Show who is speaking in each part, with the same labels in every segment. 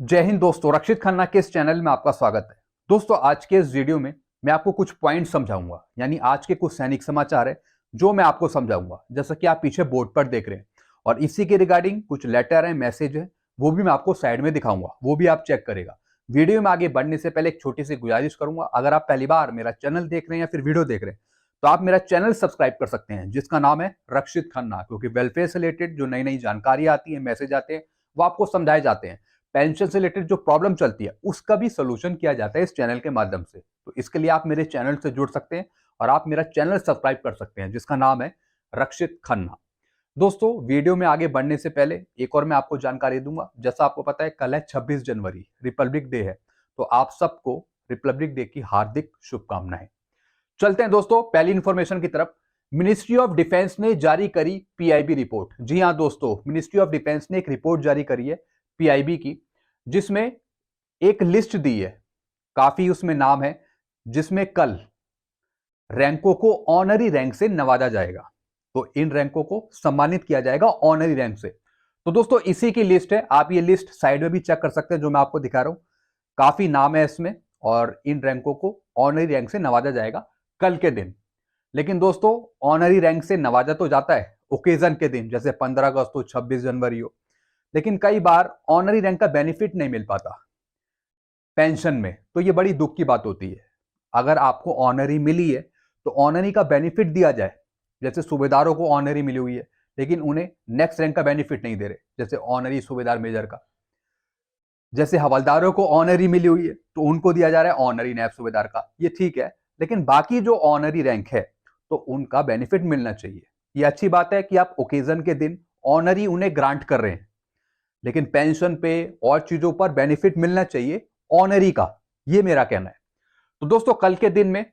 Speaker 1: जय हिंद दोस्तों, रक्षित खन्ना के इस चैनल में आपका स्वागत है। दोस्तों, आज के इस वीडियो में मैं आपको कुछ पॉइंट समझाऊंगा, यानी आज के कुछ सैनिक समाचार है जो मैं आपको समझाऊंगा, जैसा कि आप पीछे बोर्ड पर देख रहे हैं। और इसी के रिगार्डिंग कुछ लेटर है, मैसेज है, वो भी मैं आपको साइड में दिखाऊंगा, वो भी आप चेक करेगा। वीडियो में आगे बढ़ने से पहले एक छोटी सी गुजारिश करूंगा, अगर आप पहली बार मेरा चैनल देख रहे हैं या फिर वीडियो देख रहे हैं तो आप मेरा चैनल सब्सक्राइब कर सकते हैं, जिसका नाम है रक्षित खन्ना, क्योंकि वेलफेयर से रिलेटेड जो नई नई जानकारी आती है, मैसेज आते हैं, वो आपको समझाए जाते हैं। पेंशन से रिलेटेड जो प्रॉब्लम चलती है उसका भी सोल्यूशन किया जाता है इस चैनल के माध्यम से। तो इसके लिए आप मेरे चैनल से जुड़ सकते हैं और आप मेरा चैनल सब्सक्राइब कर सकते हैं, जिसका नाम है रक्षित खन्ना। दोस्तों, वीडियो में आगे बढ़ने से पहले एक और मैं आपको जानकारी दूंगा। जैसा आपको पता है, कल है 26 जनवरी, रिपब्लिक डे है, तो आप सबको रिपब्लिक डे की हार्दिक शुभकामनाएं। चलते हैं दोस्तों पहली इंफॉर्मेशन की तरफ। मिनिस्ट्री ऑफ डिफेंस ने जारी करी पीआईबी रिपोर्ट। जी हां दोस्तों, मिनिस्ट्री ऑफ डिफेंस ने एक रिपोर्ट जारी करी है पीआईबी की, जिसमें एक लिस्ट दी है, काफी उसमें नाम है, जिसमें कल रैंकों को ऑनरी रैंक से नवाजा जाएगा। तो इन रैंकों को सम्मानित किया जाएगा ऑनरी रैंक से। तो दोस्तों, इसी की लिस्ट है, आप ये लिस्ट साइड में भी चेक कर सकते हैं जो मैं आपको दिखा रहा हूं। काफी नाम है इसमें, और इन रैंकों को ऑनरी रैंक से नवाजा जाएगा कल के दिन। लेकिन दोस्तों, ऑनरी रैंक से नवाजा तो जाता है ओकेजन के दिन, जैसे 15 अगस्त हो, 26 जनवरी हो, लेकिन कई बार ऑनरी रैंक का बेनिफिट नहीं मिल पाता पेंशन में। तो ये बड़ी दुख की बात होती है। अगर आपको ऑनरी मिली है तो ऑनरी का बेनिफिट दिया जाए। जैसे सूबेदारों को ऑनरी मिली हुई है, लेकिन उन्हें नेक्स्ट रैंक का बेनिफिट नहीं दे रहे, जैसे ऑनरी सूबेदार मेजर का। जैसे हवलदारों को ऑनरी मिली हुई है तो उनको दिया जा रहा है ऑनरी नायब सूबेदार का, ये ठीक है। लेकिन बाकी जो ऑनरी रैंक है तो उनका बेनिफिट मिलना चाहिए। ये अच्छी बात है कि आप ओकेजन के दिन ऑनरी उन्हें ग्रांट कर रहे हैं, लेकिन पेंशन पे और चीजों पर बेनिफिट मिलना चाहिए ऑनरी का, ये मेरा कहना है। तो दोस्तों, कल के दिन में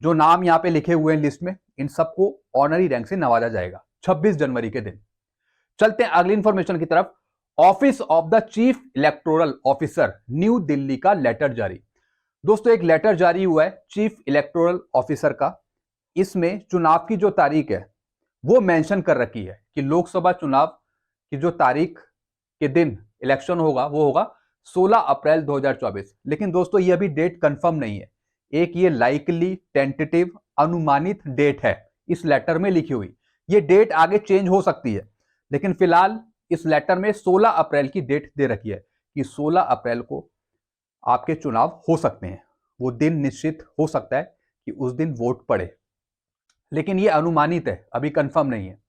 Speaker 1: जो नाम यहां पे लिखे हुए हैं लिस्ट में, इन सबको ऑनरी रैंक से नवाजा जाएगा 26 जनवरी के दिन। चलते हैं अगली इंफॉर्मेशन की तरफ। Office of the chief electoral officer, new Delhi का लेटर जारी। दोस्तों, एक लेटर जारी हुआ है चीफ इलेक्टोरल ऑफिसर का। इसमें चुनाव की जो तारीख है वो मेंशन कर रखी है कि लोकसभा चुनाव की जो तारीख के दिन इलेक्शन होगा वो होगा 16 अप्रैल 2024। लेकिन दोस्तों, ये अभी डेट कंफर्म नहीं है। एक ये लाइकली टेंटेटिव अनुमानित डेट है इस लेटर में लिखी हुई। ये डेट आगे चेंज हो सकती है, लेकिन फिलहाल इस लेटर में 16 अप्रैल की डेट दे रखी है कि 16 अप्रैल को आपके चुनाव हो सकते हैं। वो दिन निश्चित हो सकता है कि उस दिन वोट पड़े, लेकिन ये अनुमानित है, अभी कंफर्म नहीं है।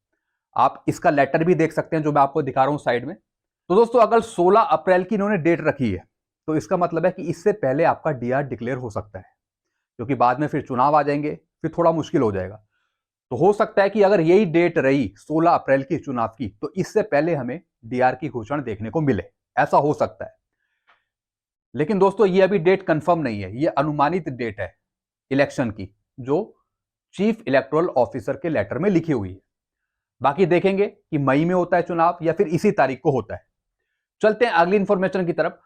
Speaker 1: आप इसका लेटर भी देख सकते हैं जो मैं आपको दिखा रहा हूं साइड में। तो दोस्तों, अगर 16 अप्रैल की इन्होंने डेट रखी है तो इसका मतलब है कि इससे पहले आपका डीआर डिक्लेयर हो सकता है, क्योंकि बाद में फिर चुनाव आ जाएंगे, फिर थोड़ा मुश्किल हो जाएगा। तो हो सकता है कि अगर यही डेट रही 16 अप्रैल की चुनाव की, तो इससे पहले हमें डीआर की घोषणा देखने को मिले, ऐसा हो सकता है। लेकिन दोस्तों, ये अभी डेट कंफर्म नहीं है, ये अनुमानित डेट है इलेक्शन की, जो चीफ इलेक्टोरल ऑफिसर के लेटर में लिखी हुई है। बाकी देखेंगे कि मई में होता है चुनाव या फिर इसी तारीख को होता है। चलते हैं अगली इंफॉर्मेशन की तरफ।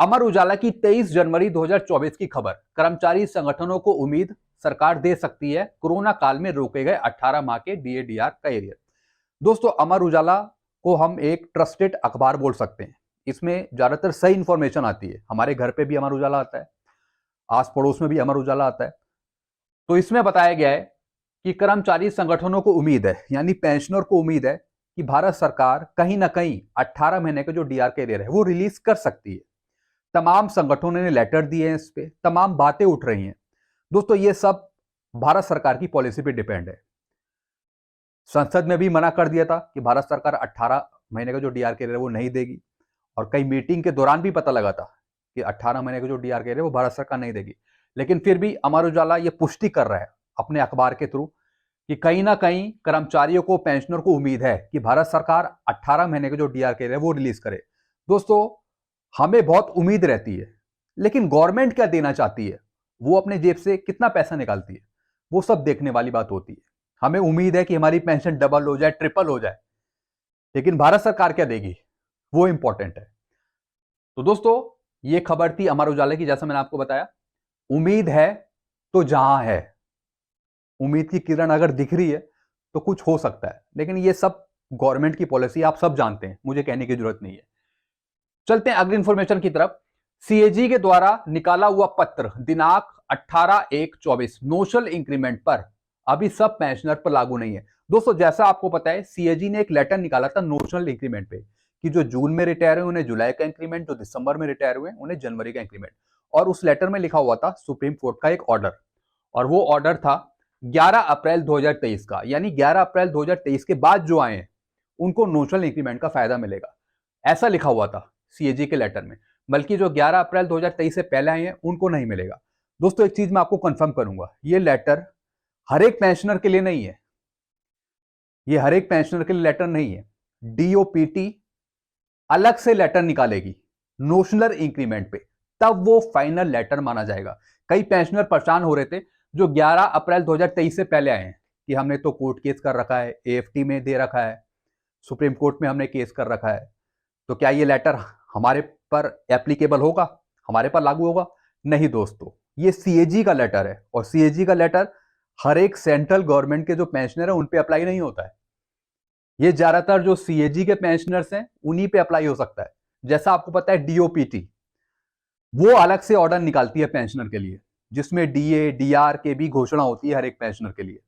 Speaker 1: अमर उजाला की 23 जनवरी 2024 की खबर। कर्मचारी संगठनों को उम्मीद, सरकार दे सकती है कोरोना काल में रोके गए 18 माह के डीए-डीआर का एरियर। दोस्तों, अमर उजाला को हम एक ट्रस्टेड अखबार बोल सकते हैं। इसमें ज्यादातर सही इंफॉर्मेशन आती है। हमारे घर पे भी अमर उजाला आता है, आस पड़ोस में भी अमर उजाला आता है। तो इसमें बताया गया है कि कर्मचारी संगठनों को उम्मीद है, यानी पेंशनर को उम्मीद है कि भारत सरकार कहीं ना कहीं 18 महीने के जो डीआर के एरियर है वो रिलीज कर सकती है। तमाम संगठनों ने लेटर दिए हैं, इस पे तमाम बातें उठ रही हैं। दोस्तों, ये सब भारत सरकार की पॉलिसी पे डिपेंड है। संसद में भी मना कर दिया था कि भारत सरकार 18 महीने का जो डीआर के एरियर है वो नहीं देगी, और कई मीटिंग के दौरान भी पता लगा था कि 18 महीने का जो डीआर के एरियर है वो भारत सरकार नहीं देगी। लेकिन फिर भी अमर उजाला ये पुष्टि कर रहा है अपने अखबार के थ्रू कि कहीं ना कहीं कर्मचारियों को, पेंशनर को उम्मीद है कि भारत सरकार 18 महीने के जो डीआर के है वो रिलीज करे। दोस्तों, हमें बहुत उम्मीद रहती है, लेकिन गवर्नमेंट क्या देना चाहती है, वो अपने जेब से कितना पैसा निकालती है, वो सब देखने वाली बात होती है। हमें उम्मीद है कि हमारी पेंशन डबल हो जाए, ट्रिपल हो जाए, लेकिन भारत सरकार क्या देगी, वो इंपॉर्टेंट है। तो दोस्तों, ये खबर थी अमर उजाला की, जैसा मैंने आपको बताया। उम्मीद है तो जहां है, उम्मीद की किरण अगर दिख रही है तो कुछ हो सकता है, लेकिन ये सब गवर्नमेंट की पॉलिसी आप सब जानते हैं, मुझे कहने की जरूरत नहीं है। चलते हैं अगली इंफॉर्मेशन की तरफ। सीएजी के द्वारा निकाला हुआ पत्र दिनांक 18/1/24 नोशनल इंक्रीमेंट पर अभी सब पेंशनर पर लागू नहीं है। दोस्तों जैसा आपको पता है सीएजी ने एक लेटर निकाला था नोशनल इंक्रीमेंट पे कि जो जून में रिटायर हुए उन्हें जुलाई का इंक्रीमेंट, जो दिसंबर में रिटायर हुए उन्हें जनवरी का इंक्रीमेंट। और उस लेटर में लिखा हुआ था सुप्रीम कोर्ट का एक ऑर्डर, और वो ऑर्डर था 11 अप्रैल 2023 का, यानी 11 अप्रैल 2023 के बाद जो आए हैं उनको नोशनल इंक्रीमेंट का फायदा मिलेगा, ऐसा लिखा हुआ था सीएजी के लेटर में। बल्कि जो 11 अप्रैल 2023 से पहले आए हैं उनको नहीं मिलेगा। दोस्तों एक चीज मैं आपको कंफर्म करूंगा, ये लेटर हर एक पेंशनर के लिए नहीं है, ये हर एक पेंशनर के लिए लेटर नहीं है। डीओपीटी अलग से लेटर निकालेगी नोशनल इंक्रीमेंट पे, तब वो फाइनल लेटर माना जाएगा। कई पेंशनर परेशान हो रहे थे जो 11 अप्रैल 2023 से पहले आए हैं कि हमने तो कोर्ट केस कर रखा है, एएफटी में दे रखा है, सुप्रीम कोर्ट में हमने केस कर रखा है, तो क्या ये लेटर हमारे पर एप्लीकेबल होगा, हमारे पर लागू होगा? नहीं दोस्तों, ये सीएजी का लेटर है, और सीएजी का लेटर हर एक सेंट्रल गवर्नमेंट के जो पेंशनर है उन पे अप्लाई नहीं होता है। ये ज्यादातर जो सीएजी के पेंशनर्स हैं उन्हीं पे अप्लाई हो सकता है। जैसा आपको पता है डीओपीटी वो अलग से ऑर्डर निकालती है पेंशनर के लिए, जिसमें डीए डीआर के भी घोषणा होती है हर एक पेंशनर के लिए।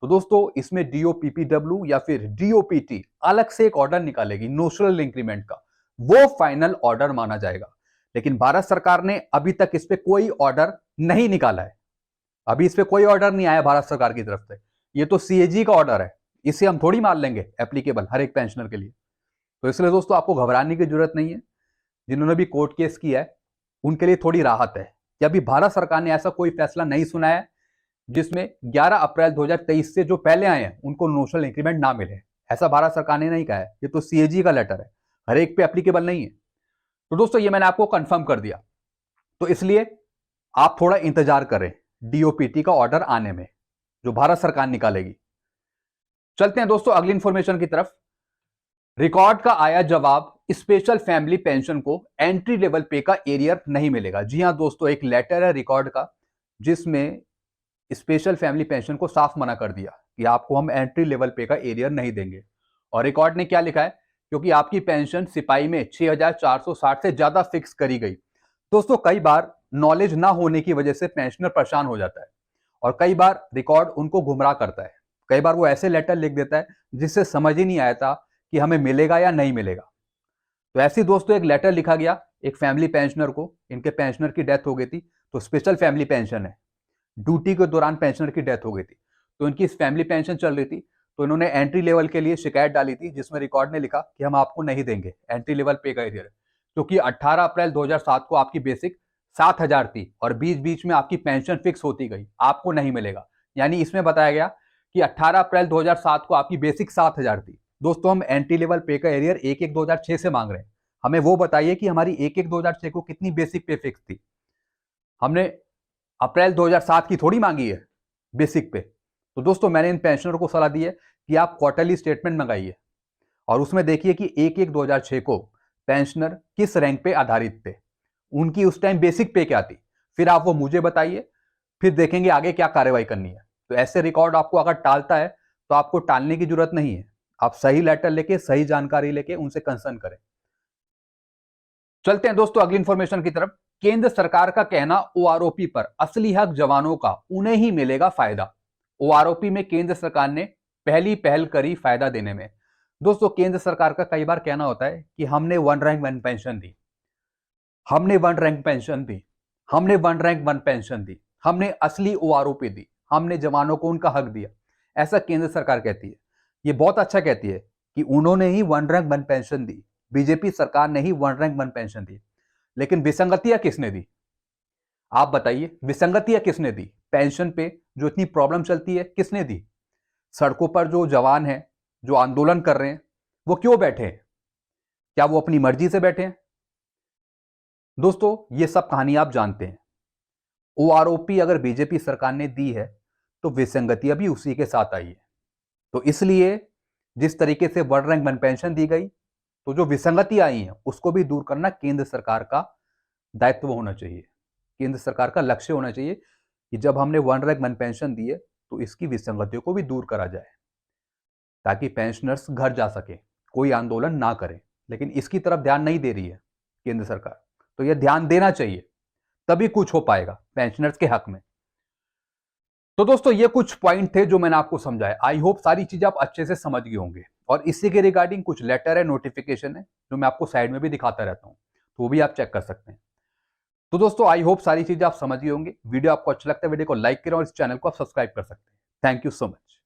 Speaker 1: तो दोस्तों इसमें डीओपीपीडब्ल्यू या फिर डीओपीटी अलग से एक ऑर्डर निकालेगी नोशनल इंक्रीमेंट का, वो फाइनल ऑर्डर माना जाएगा। लेकिन भारत सरकार ने अभी तक इस पे कोई ऑर्डर नहीं निकाला है, अभी इस पे कोई ऑर्डर नहीं आया भारत सरकार की तरफ से। ये तो सीएजी का ऑर्डर है, इसे हम थोड़ी मान लेंगे एप्लीकेबल हर एक पेंशनर के लिए। तो इसलिए दोस्तों आपको घबराने की जरूरत नहीं है। जिन्होंने भी कोर्ट केस किया है उनके लिए थोड़ी राहत है कि अभी भारत सरकार ने ऐसा कोई फैसला नहीं सुना है जिसमें 11 अप्रैल 2023 से जो पहले आए हैं उनको नोशनल इंक्रीमेंट ना मिले। ऐसा भारत सरकार ने नहीं कहा है, ये तो सीएजी का लेटर है, हर एक पे एप्लीकेबल नहीं है। तो दोस्तों ये मैंने आपको कंफर्म कर दिया, तो इसलिए आप थोड़ा इंतजार करें डीओपीटी का ऑर्डर आने में जो भारत सरकार निकालेगी। चलते हैं दोस्तों अगली इंफॉर्मेशन की तरफ। रिकॉर्ड का आया जवाब, स्पेशल फैमिली पेंशन को एंट्री लेवल पे का एरियर नहीं मिलेगा। जी हां दोस्तों, एक लेटर है रिकॉर्ड का जिसमें स्पेशल फैमिली पेंशन को साफ मना कर दिया कि आपको हम एंट्री लेवल पे का एरियर नहीं देंगे। और रिकॉर्ड ने क्या लिखा है, क्योंकि आपकी पेंशन सिपाही में 6460 से ज्यादा फिक्स करी गई। दोस्तों कई बार नॉलेज ना होने की वजह से पेंशनर परेशान हो जाता है, और कई बार रिकॉर्ड उनको गुमराह करता है। कई बार वो ऐसे लेटर लिख देता है जिससे समझ ही नहीं आया था कि हमें मिलेगा या नहीं मिलेगा। तो ऐसी दोस्तों एक लेटर लिखा गया एक फैमिली पेंशनर को, इनके पेंशनर की डेथ हो गई थी, तो स्पेशल फैमिली पेंशन है, ड्यूटी के दौरान पेंशनर की डेथ हो गई थी, तो इनकी फैमिली पेंशन चल रही थी, तो इन्होंने एंट्री लेवल के लिए शिकायत डाली थी जिसमें रिकॉर्ड ने लिखा कि हम आपको नहीं देंगे एंट्री लेवल पे का एरियर, क्योंकि 18 अप्रैल 2007 को आपकी बेसिक 7000 थी और बीच बीच में आपकी पेंशन फिक्स होती गई, आपको नहीं मिलेगा। यानी इसमें बताया गया कि 18 अप्रैल 2007 को आपकी बेसिक 7000 थी। दोस्तों हम एंट्री लेवल पे का एरियर 1/1/2006 से मांग रहे हैं, हमें वो बताइए कि हमारी 1/1/2006 को कितनी बेसिक पे फिक्स थी। हमने अप्रैल 2007 की थोड़ी मांगी है बेसिक पे। तो दोस्तों मैंने इन पेंशनरों को सलाह दी है कि आप क्वार्टरली स्टेटमेंट मंगाइए और उसमें देखिए कि 1/1/2006 को पेंशनर किस रैंक पे आधारित थे, उनकी उस टाइम बेसिक पे क्या थी, फिर आप वो मुझे बताइए, फिर देखेंगे आगे क्या कार्रवाई करनी है। तो ऐसे रिकॉर्ड आपको अगर टालता है तो आपको टालने की जरूरत नहीं है, आप सही लेटर लेके सही जानकारी लेके उनसे कंसर्न करें। चलते हैं दोस्तों अगली इंफॉर्मेशन की तरफ। केंद्र सरकार का कहना, ओआरओपी पर असली हक जवानों का, उन्हें ही मिलेगा फायदा। ओआरओपी में केंद्र सरकार ने पहली पहल करी फायदा देने में। दोस्तों केंद्र सरकार का कई बार कहना होता है कि हमने 1 रैंक 1 पेंशन दी, हमने 1 रैंक पेंशन दी, हमने 1 रैंक 1 पेंशन दी, हमने असली ओआरओपी दी, हमने जवानों को उनका हक दिया। ऐसा केंद्र सरकार कहती है, ये बहुत अच्छा कहती है कि उन्होंने ही 1 रैंक 1 पेंशन दी, बीजेपी सरकार ने ही 1 रैंक 1 पेंशन दी। लेकिन विसंगतियां किसने दी, आप बताइए, विसंगतियां किसने दी? पेंशन पे जो इतनी प्रॉब्लम चलती है किसने दी? सड़कों पर जो जवान हैं जो आंदोलन कर रहे हैं वो क्यों बैठे हैं? क्या वो अपनी मर्जी से बैठे हैं? दोस्तों ये सब कहानी आप जानते हैं। ओआरओपी अगर बीजेपी सरकार ने दी है तो विसंगतियां भी उसी के साथ आई है। तो इसलिए जिस तरीके से 1 रैंक 1 पेंशन दी गई, तो जो विसंगति आई है उसको भी दूर करना केंद्र सरकार का दायित्व होना चाहिए, केंद्र सरकार का लक्ष्य होना चाहिए कि जब हमने 1 रैंक 1 पेंशन दी है तो इसकी विसंगतियों को भी दूर करा जाए ताकि पेंशनर्स घर जा सके, कोई आंदोलन ना करें। लेकिन इसकी तरफ ध्यान नहीं दे रही है केंद्र सरकार। तो यह ध्यान देना चाहिए, तभी कुछ हो पाएगा पेंशनर्स के हक में। तो दोस्तों ये कुछ पॉइंट थे जो मैंने आपको समझाया। आई होप सारी चीजें आप अच्छे से समझ गए होंगे। और इसी के रिगार्डिंग कुछ लेटर है, नोटिफिकेशन है, जो मैं आपको साइड में भी दिखाता रहता हूं, तो वो भी आप चेक कर सकते हैं। तो दोस्तों आई होप सारी चीजें आप समझ गए होंगे। वीडियो आपको अच्छा लगता है, वीडियो को लाइक करें और इस चैनल को आप सब्सक्राइब कर सकते हैं। Thank you so much.